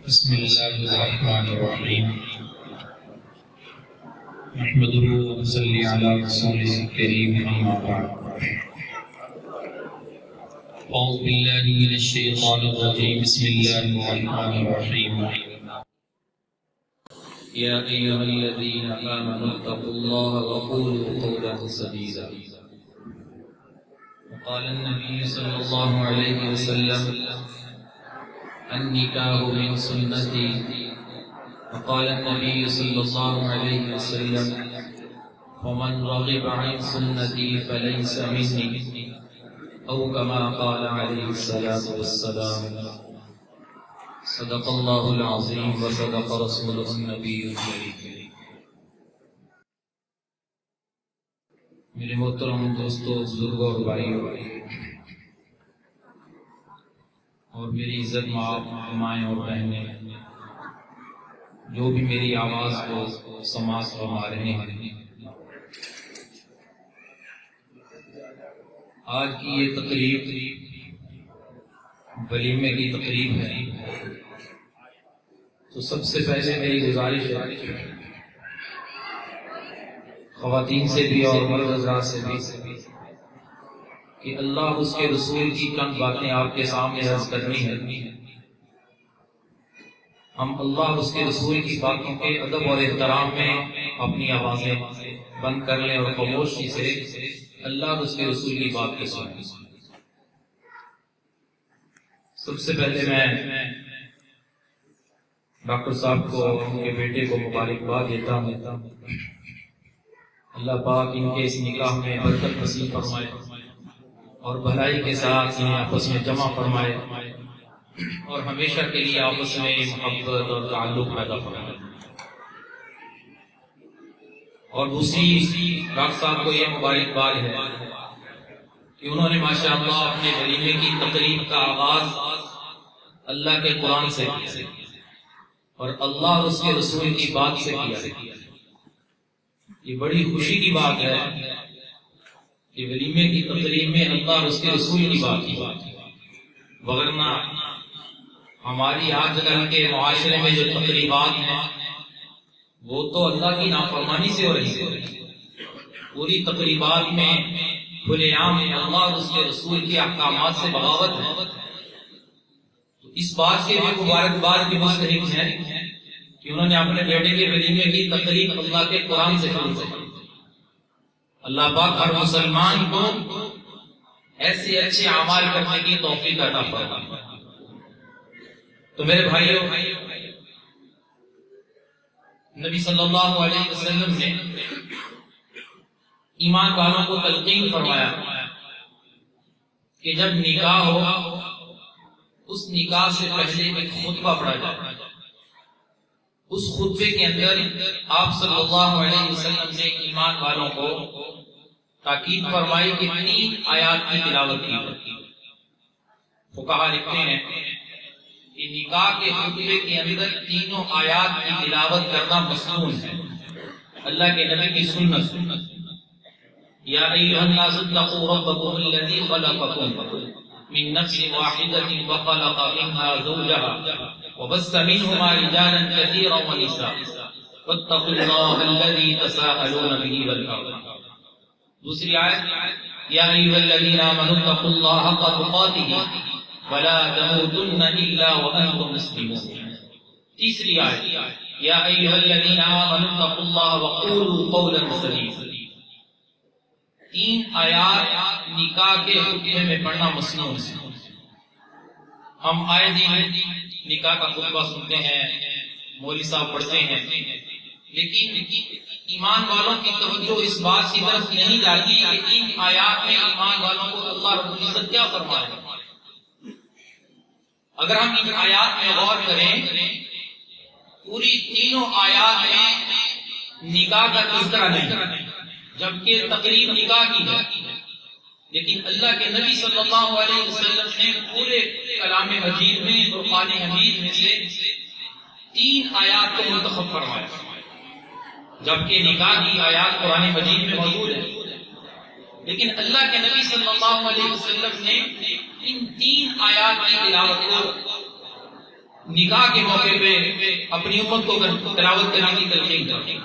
بسم اللہ الرحمن الرحیم نحمده ونصلی علی رسوله الکریم اما بعد اعوذ باللہ من الشیطان الرجیم بسم اللہ الرحمن الرحیم یا ایھا الذین آمنوا اتقوا اللہ وقولوا قولا سدیدا وقال النبی صلی اللہ علیہ وسلم النکاح من سنتی وقال النبی صلی اللہ علیہ وسلم ومن رغب عن سنتی فلیس منی او کما قال علیہ الصلاة والسلام صدق اللہ العظیم وصدق رسولہ النبی الکریم۔ میرے محترم دوستو، بزرگوں اور بھائیوں اور میری عزت مائیں اور بہنیں، جو بھی میری آواز کو سماعت فرما رہے ہیں، آج کی یہ تقریب ولیمے کی تقریب ہے، تو سب سے پہلے میری گزارش ہے خواتین سے بھی اور مرد حضرات سے بھی کہ اللہ اس کے رسول کی چند باتیں آپ کے سامنے عرض کرنی ہے۔ ہم اللہ اس کے رسول کی باتوں کے ادب اور احترام میں اپنی آوازیں بند کر لیں اور خاموشی سے اللہ اس کے رسول کی بات کو سنیں۔ سب سے پہلے میں ڈاکٹر صاحب کو اور ان کے بیٹے کو مبارکباد دیتا ہوں۔ اللہ پاک ان کے اس نکاح میں برکت نصیب فرمائے اور بھلائی کے ساتھ انہیں آپس میں جمع فرمائے اور ہمیشہ کے لیے آپس میں محبت اور تعلق پیدا فرمائے۔ اور دوسری ڈاکٹر صاحب کو یہ مبارکباد ہے کہ انہوں نے ماشاءاللہ اپنے ولیمے کی تقریب کا آغاز اللہ کے قرآن سے کیا اور اللہ اور اس کے رسول کی بات سے کیا۔ یہ بڑی خوشی کی بات ہے کہ ولیمے کی تقریب میں اللہ اور اس کے رسول کی بات کی، وگرنہ ہماری آج کل کے معاشرے میں جو تقریبات ہیں وہ تو اللہ کی نافرمانی سے ہو رہی ہے۔ پوری تقریبات میں کھلے عام اللہ اور اس کے رسول کے احکامات سے بغاوت ہے۔ تو اس بات کے لیے مبارکباد کے مستحق ہیں کہ انہوں نے اپنے بیٹے کے ولیمے کی تقریب اللہ کے قرآن سے شروع کی۔ اللہ پاک ہر مسلمان کو ایسے اچھے اعمال کرنے کی توفیق عطا فرمائے۔ تو میرے بھائیوں، نبی صلی اللہ علیہ وسلم نے ایمان والوں کو تلقین فرمایا کہ جب نکاح ہو اس نکاح سے پہلے ایک خطبہ پڑھا جائے۔ اس خطبے کے اندر آپ صلی اللہ علیہ وسلم نے ایمان والوں کو تاکید فرمائی کہ 3 آیات کی تلاوت کی۔ فقہا لکھتے ہیں کہ نکاح کے خطبے کے اندر 3 آیات کی تلاوت کرنا مسنون ہے، اللہ کے نبی کی سنت۔ یا ایھا الناس اتقوا ربکم الذی خلقکم من نفس واحدۃ وخلق منها زوجها وبث منهما رجالا كثيرا ونساء واتقوا الله الذي تساءلون به والارحام۔ دوسری آیت یا ایھا الذین آمنوا اتقوا اللہ حق تقاته ولا تموتن الا وانتم مسلمون۔ تیسری آیت یا ایھا الذین آمنوا اتقوا اللہ وقولوا قولا سدیدا۔ 3 آیات نکاح کے خطبے میں پڑھنا مسنون ہے۔ ہم آئے دن نکاح کا خطبہ سنتے ہیں، مولوی صاحب پڑھتے ہیں، لیکن ایمان والوں کی توجہ اس بات کی طرف نہیں جاتی کہ ان آیات میں ایمان والوں کو اللہ رب العزت کیا فرمائے۔ اگر ہم ان آیات میں غور کریں، پوری 3 آیات میں نکاح کا تذکرہ نہیں، جبکہ تقریب نکاح کی ہے، لیکن اللہ کے نبی صلی اللہ علیہ وسلم نے پورے کلام مجید میں فرقان حمید میں سے 3 آیات کو منتخب فرمایا، جبکہ نکاح کی آیات قرآن مجید میں موجود ہے، لیکن اللہ کے نبی صلی اللہ علیہ وسلم نے ان 3 آیات کی تلاوت کو نکاح کے موقع پہ اپنی امت کو تلاوت کرنے کی تلقین کرتے ہیں۔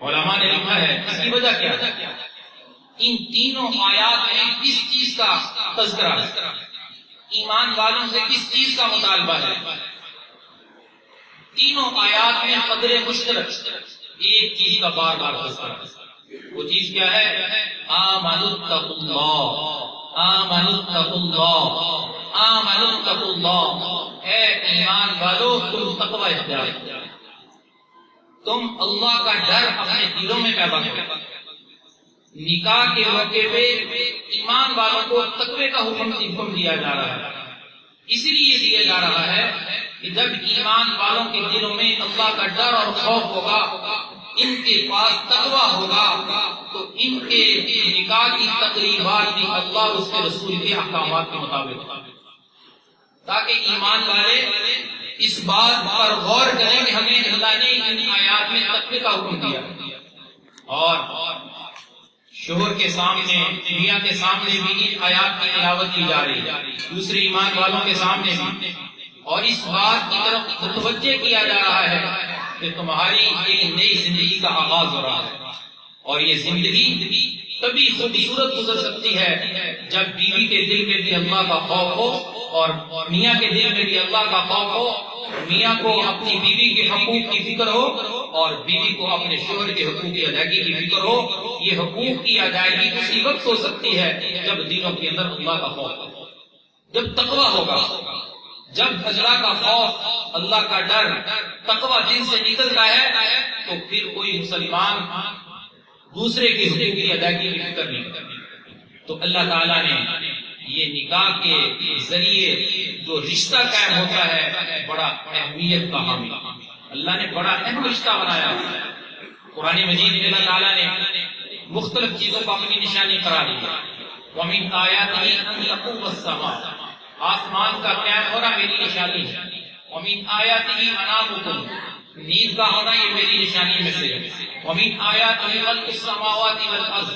علماء نے لکھا ہے اس کی وجہ کیا ہے؟ ان تینوں آیات میں کس چیز کا تذکرہ ہے؟ ایمان والوں سے کس چیز کا مطالبہ ہے؟ تینوں آیات میں قدر مشترک ایک چیز کا بار بار تذکرہ ہے۔ وہ چیز کیا ہے؟ آمنوا اتقوا اللہ، آمنوا اتقوا اللہ، آمنوا اتقوا اللہ۔ اے ایمان والو تم تقوی اختیار کرو، تم اللہ کا ڈر اپنے دلوں میں پیدا کرو۔ نکاح کے موقع پہ ایمان والوں کو تقوی کا حکم دیا جا رہا ہے، اس لیے دیا جا رہا ہے کہ جب ایمان والوں کے دلوں میں اللہ کا ڈر اور خوف ہوگا، ان کے پاس تقوی ہوگا، تو ان کے نکاح کی تقریبات بھی اللہ اس کے رسول کے احکامات کے مطابق ہوگا، تاکہ ایمان والے اس بات پر غور کریں کہ ہمیں اللہ نے ان آیات میں تقوی کا حکم دیا، اور شوہر کے سامنے، میاں کے سامنے بھی ان آیات کی تلاوت کی جا رہی ہے، دوسرے ایمان والوں کے سامنے بھی، اور اس بات کی طرف متوجہ کیا جا رہا ہے کہ تمہاری ایک نئی زندگی کا آغاز ہو رہا ہے، اور یہ زندگی تبھی خوبصورت گزر سکتی ہے جب بیوی کے دل میں بھی اللہ کا خوف ہو اور میاں کے دل میں بھی اللہ کا خوف ہو، میاں کو اپنی بیوی کے حقوق کی فکر ہو اور بیوی کو اپنے شوہر کے حقوق کی ادائیگی کی فکر ہو۔ یہ حقوق کی ادائیگی اسی وقت ہو سکتی ہے جب دلوں کے اندر اللہ کا خوف ہو، جب تقوی ہوگا، جب اللہ کا خوف، اللہ کا ڈر، تقوی دل سے نکلتا ہے تو پھر کوئی مسلمان دوسرے کے حقوق کی ادائیگی کی فکر نہیں کرتا۔ تو اللہ تعالیٰ نے یہ نکاح کے ذریعے جو رشتہ قائم ہوتا ہے بڑا اہمیت کا حامل، اللہ نے بڑا اہم رشتہ بنایا۔ قرآن مجید میں اللہ تعالیٰ نے مختلف چیزوں کو اپنی نشانی قرار دیا۔ وَمِنْ آيَاتِهِ أَنْ تَقُومَ السَّمَاءُ، آسمان کا قائم ہونا میری نشانی ہے۔ وَمِنْ آيَاتِهِ مَنَامُكُمْ، نیند کا ہونا یہ میری نشانی میں سے ہے۔ وَمِنْ آيَاتِهِ خَلْقُ السَّمَاوَاتِ وَالْأَرْضِ،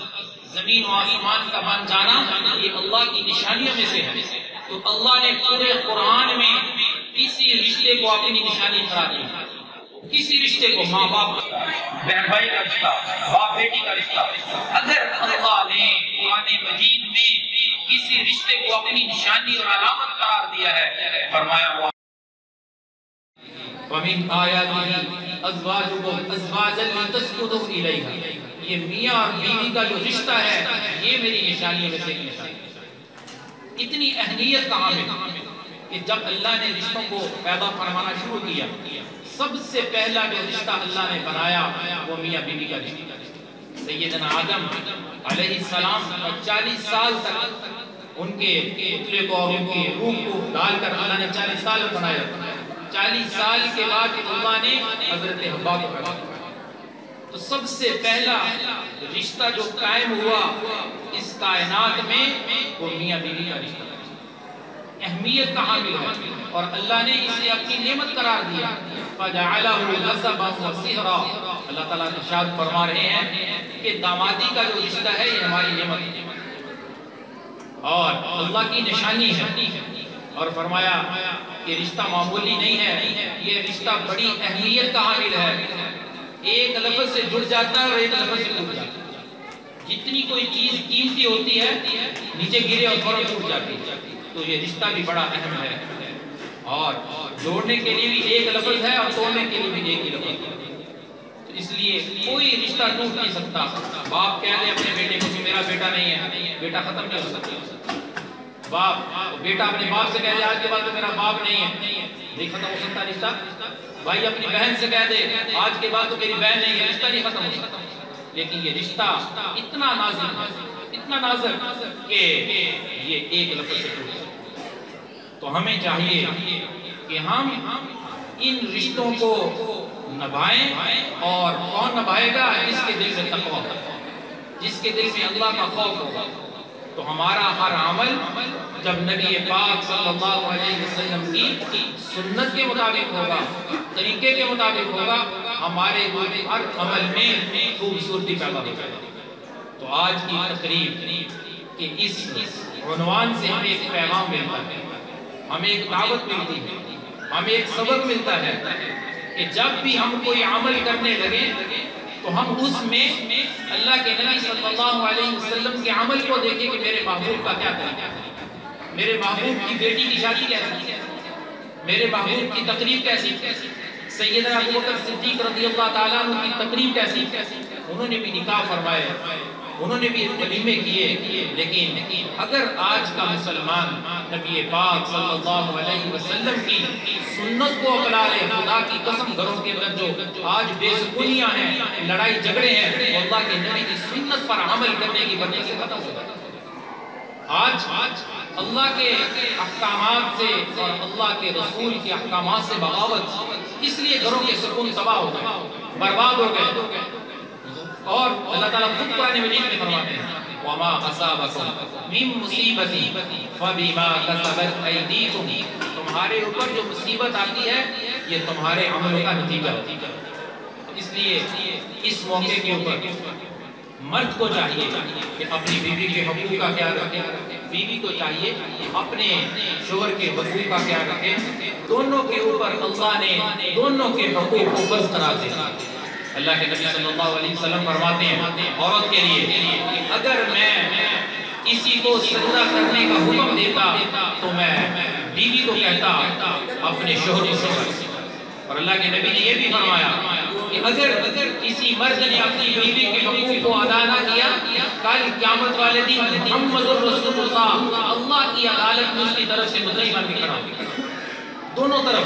زمین و آسمان کا بن جانا یہ اللہ کی نشانیوں میں سے ہے۔ تو اللہ نے پورے قرآن میں کسی رشتے کو اپنی نشانی قرار دی، کسی رشتے کو، ماں باپ، بہن بھائی کا رشتہ، باپ بیٹی کا رشتہ، اگر اللہ نے قرآن مجید میں کسی رشتے کو اپنی نشانی اور علامت قرار دیا ہے، فرمایا ہوا وَمِنْ آيَاتِهِ أَزْوَاجُكُمْ أَزْوَاجًا لِتَسْكُنُوا إِلَيْهَا، یہ میاں اور بیوی کا جو رشتہ ہے یہ میری نشانیوں میں سے نشانی ہے۔ اتنی اہمیت کا حامل کہ جب اللہ نے رشتوں کو پیدا فرمانا شروع کیا، سب سے پہلا جو رشتہ اللہ نے بنایا وہ میاں بیوی کا رشتہ۔ سیدنا آدم علیہ السلام 40 سال تک ان کے پتلے کو اور ان کی روح کو ڈال کر اللہ نے 40 سال بنایا۔ 40 سال کے بعد اللہ نے حضرت حوا کو پیدا کیا۔ تو سب سے پہلا رشتہ جو قائم ہوا اس کائنات میں وہ میاں بیوی کا رشتہ، اہمیت کا حامل ہے، اور اللہ نے اسے اپنی نعمت قرار دیا۔ فَجَعَلَهُ نَسَبًا وَصِهْرًا، اللہ تعالیٰ ارشاد فرما رہے ہیں کہ دامادی کا جو رشتہ ہے یہ ہماری نعمت ہے اور اللہ کی نشانی ہے، اور فرمایا کہ رشتہ معمولی نہیں ہے، یہ رشتہ بڑی اہمیت کا حامل ہے۔ ایک لفظ سے جڑ جاتا ہے اور ایک لفظ سے ٹوٹ جاتا ہے۔ جتنی کوئی چیز قیمتی ہوتی ہے نیچے گرے اور فوراً ٹوٹ جاتی ہے، تو یہ رشتہ بھی بڑا اہم ہے، اور جوڑنے کے لیے بھی ایک لفظ ہے اور توڑنے کے لیے بھی ایک ہی لفظ ہے۔ تو اس لیے کوئی رشتہ ٹوٹ نہیں سکتا۔ باپ کہہ دے اپنے بیٹے کو کہ میرا بیٹا نہیں ہے، بیٹا ختم نہیں ہو سکتا۔ باپ بیٹا اپنے باپ سے کہہ دے آج کے بعد تو میرا باپ نہیں ہے، نہیں ختم ہو سکتا رشتہ۔ بھائی اپنی بہن سے کہہ دے آج کے بعد تو میری بہن نہیں ہے، رشتہ نہیں ختم ہو سکتا۔ لیکن یہ رشتہ اتنا نازک ہے، اتنا نازک کہ یہ ایک لفظ سے ٹوٹ جائے۔ تو ہمیں چاہیے کہ ہم ان رشتوں کو نبھائیں، اور کون نبھائے گا؟ جس کے دل میں تقویٰ ہوگا، جس کے دل میں اللہ کا خوف ہوگا۔ تو ہمارا ہر عمل جب نبی پاک صلی اللہ علیہ وسلم کی سنت کے مطابق ہوگا، طریقے کے مطابق ہوگا، ہمارے ہر عمل میں خوبصورتی پیدا ہو جائے گی۔ تو آج کی تقریب کے اس عنوان سے ہمیں ایک پیغام ملتا ہے، ہمیں ایک دعوت ملتی ہے ہمیں ایک سبق ملتا ہے کہ جب بھی ہم کوئی عمل کرنے لگے تو ہم اس میں اللہ کے نبی صلی اللہ علیہ وسلم کے عمل کو دیکھیں کہ میرے محبوب کا کیا طریقہ ہے، میرے محبوب کی بیٹی کی شادی کیسی ہے، میرے محبوب کی تقریب کیسی ہے، سیدنا ابوبکر صدیق رضی اللہ تعالیٰ عنہ کی تقریب کیسی، انہوں نے بھی نکاح فرمائے، انہوں نے بھی ولیمے کیے، لیکن اگر آج کا مسلمان نبی پاک صلی اللہ علیہ وسلم کی سنت کو اپنا لے، خدا کی قسم گھروں کے اندر جو آج بے سکونیاں ہیں، لڑائی جھگڑے ہیں، وہ اللہ کے نبی کی سنت پر عمل کرنے کی وجہ سے ختم ہو جاتا ہے۔ آج اللہ کے احکامات سے اور اللہ کے رسول کے احکامات سے بغاوت، اس لیے گھروں کے سکون تباہ ہو گئے، برباد ہو گئے۔ اور اللہ تعالیٰ خود قرآن مجید میں فرماتے ہیں وَمَا أَصَابَكُم مِّن مُّصِيبَةٍ فَبِمَا كَسَبَتْ أَيْدِيكُمْ، تمہارے اوپر جو مصیبت آتی ہے یہ تمہارے عملوں کا نتیجہ ہے۔ اس لیے اس موقع کے اوپر مرد کو چاہیے کہ اپنی بیوی کے حقوق کا خیال رکھے، بیوی کو چاہیے اپنے شوہر کے حقوق کا خیال رکھے، دونوں کے اوپر اللہ نے دونوں کے حقوق کو فرض قرار دیا۔ اللہ کے نبی صلی اللہ علیہ وسلم فرماتے ہیں عورت کے لیے کہ اگر میں کسی کو سجدہ کرنے کا حکم دیتا تو میں بیوی کو کہتا اپنے شوہر کو سجدہ کرو، اور اللہ کے نبی نے یہ بھی فرمایا کہ اگر کسی مرد نے اپنی بیوی کے حقوق کو ادا نہ کیا، کل قیامت والے دن محمد الرسول اللہ کی عدالت میں اس کی طرف سے مدعی بن کے کھڑا ہوگا۔ دونوں طرف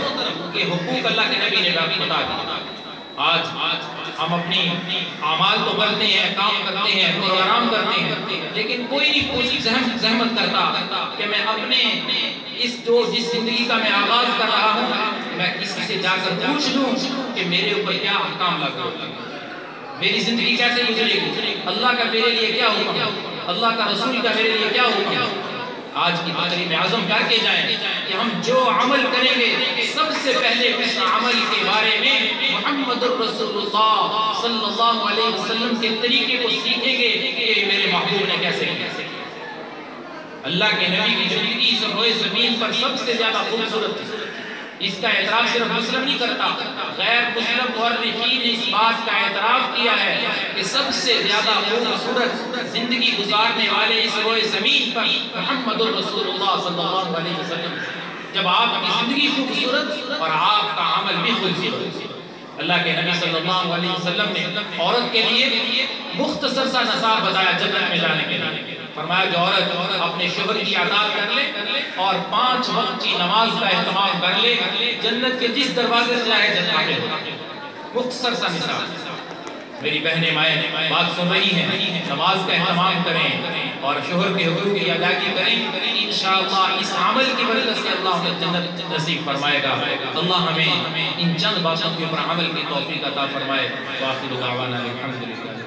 کے حقوق اللہ کے نبی نے بتا دیا۔ آج ہم اپنی اعمال تو کرتے ہیں، کام کرتے ہیں، پروگرام کرتے ہیں، لیکن کوئی نہیں کوئی زحمت کرتا کہ میں اپنے جس زندگی کا میں آغاز کر رہا ہوں میں کسی سے جا کر پوچھ لوں کہ میرے اوپر کیا احکام لاگو ہوگا، میری زندگی کیسے گزرے گی، اللہ کا میرے لیے کیا ہوگا، اللہ کا رسول کا میرے لیے کیا ہوگا۔ آج کی تقریب میں عزم کر کے جائیں کہ ہم جو عمل کریں گے سب سے پہلے اس عمل کے بارے میں محمد الرسول اللہ صلی اللہ علیہ وسلم کے طریقے کو سیکھیں گے کہ میرے محبوب نے کیسے کیا۔ اللہ کے نبی کی زندگی اس روئے زمین پر سب سے زیادہ خوبصورت ہے، اس کا اعتراف صرف مسلم نہیں کرتا، غیر مسلم مورخین نے اس بات کا اعتراف کیا ہے کہ سب سے زیادہ خوبصورت زندگی گزارنے والے اس روئے زمین پر محمد الرسول اللہ صلی اللہ علیہ وسلم۔ جب آپ کی زندگی خوبصورت اور آپ کا عمل بھی خوبصورت، اللہ کے نبی صلی اللہ علیہ وسلم نے عورت کے لیے مختصر سا نصاب بتایا جنت میں جانے کے لیے۔ فرمایا جو عورت اپنے شوہر کی اطاعت کر لے اور 5 وقت کی نماز کا اہتمام کر لے، جنت کے جس دروازے سے جائے جنت داخل ہوگا۔ مختصر سا مثال۔ میری بہنیں مائیں بات سن رہی ہیں، نماز کا اہتمام کریں اور شوہر کے حقوق کی ادائیگی کریں، انشاءاللہ اس عمل کی وجہ سے اللہ ہمیں جنت نصیب فرمائے گا۔ اللہ ہمیں ان چند باتوں کے اوپر عمل کی توفیق عطا فرمائے۔ وآخر دعوانا الحمدللہ۔